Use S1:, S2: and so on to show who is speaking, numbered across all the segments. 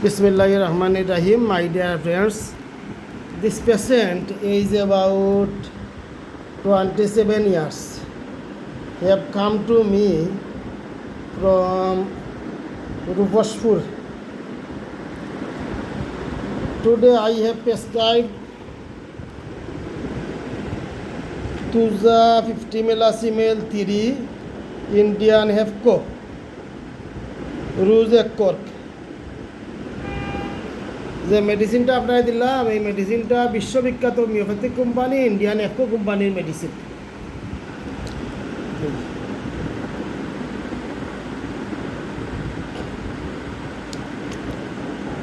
S1: Bismillahirrahmanirrahim, my dear friends. This patient is about 27 years. He have come to me from Rupashpur. Today I have prescribed Tuza 50 millicimel 3 Indian Hefco Ruse Cork. যে মেডিসিনটা আপনারা দিলাম এই মেডিসিনটা বিশ্ববিখ্যাত homeopathic company Indian IFFCO কোম্পানির medicine.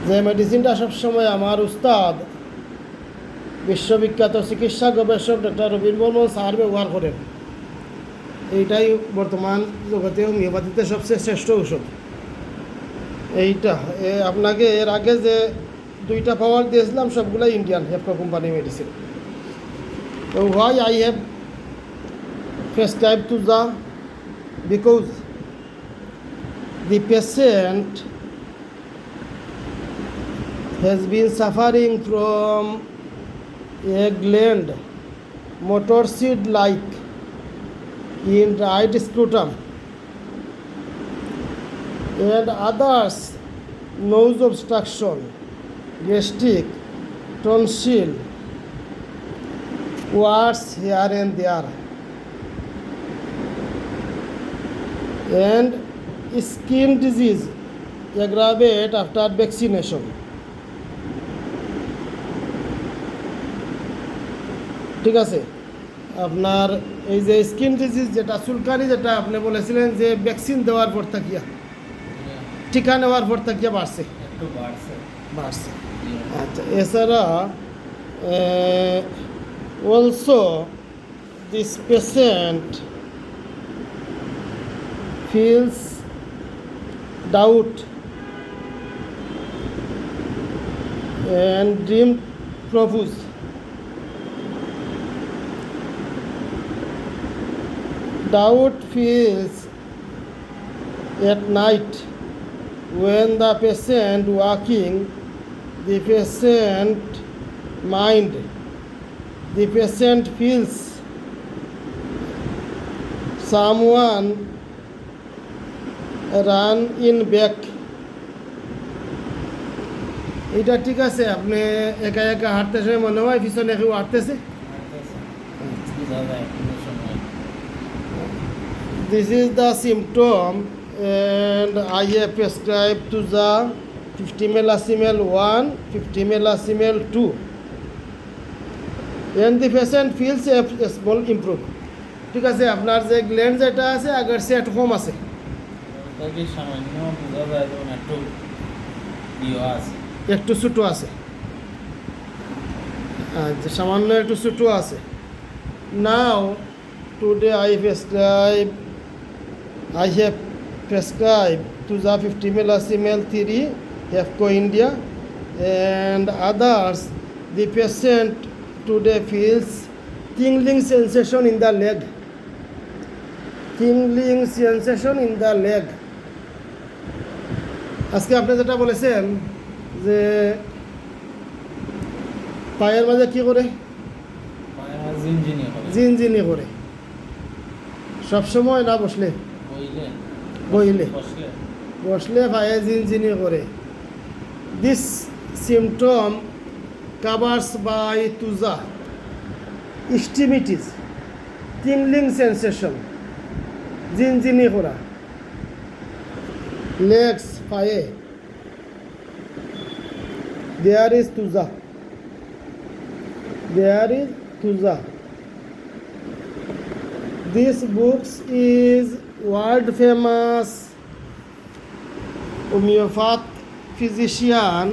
S1: যে মেডিসিনটা সবসময় আমার উস্তাদ বিশ্ববিখ্যাত চিকিৎসা গবেষক ডক্টর রবীন বর্মন স্যার ব্যবহার করেন। এইটাই বর্তমান জগতে হোমিওপ্যাথিতে সবচেয়ে শ্রেষ্ঠ ঔষধ এইটা। আপনাকে এর আগে যে দুইটা পাওয়ার দিয়েছিলাম সবগুলো ইন্ডিয়ান হেফকো কোম্পানি মেডিসিন। তো why I have prescribe Tuza because the patient has been suffering from a gland motor seed like in right scrotum and others nose obstruction, gastric, tonsil, warts here and there, and skin disease aggravate after vaccination. ঠিক আছে, আপনার এই যে skin disease যেটা চুলকানি যেটা আপনি বলেছিলেন যে ভ্যাকসিন দেওয়ার পর থাকিয়া টিকা নেওয়ার পর থাকিয়া বাড়ছে বাড়ছে। আচ্ছা, এছাড়া also this patient feels doubt and dream profuse. Doubt feels at night when the patient walking, the patient mind, the patient feels someone run in back. এটা ঠিক আছে, আপনি একা একা হাঁটতে সময় মনে হয় পিছনে কেউ হাঁটতেছে। This is the symptom and I have prescribed Tuza 50 millicimel 1, 50 millicimel 2 and the patient feels a small improve. ঠিক আছে, আপনার যে গ্ল্যান্ড যেটা আছে আগের সে একটু কম আছে, একটু ছোটো আছে, আচ্ছা সামান্য একটু ছোটো আছে। Now today I have prescribed Tuza 50 millicimel 3 Hefco India and others. The patient today feels tingling sensation in the leg, tingling sensation in the leg. আজকে আপনি যেটা বলেছেন যে পায়ের মাঝে কি করে জিনজিনি করে সবসময় না বসলে বসলে পায়ে জিনজিনি করে। This symptom covers by Tuza extremities, tingling sensation, জিনজিনি করা, legs পায়ে, there is Tuza. This book is world famous homeopath physician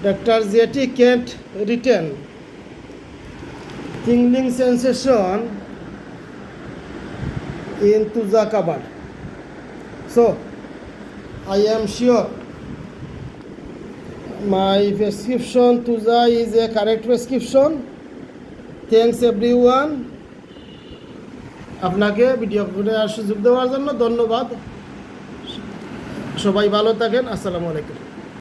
S1: Dr. J.T. Kent written. Tingling sensation in Tuza cupboard. So I am sure my prescription Tuza is a correct prescription. Thanks everyone. আপনাকে video করে সুযোগ দেওয়ার জন্য ধন্যবাদ। সবাই ভালো থাকেন। আসসালামু আলাইকুম।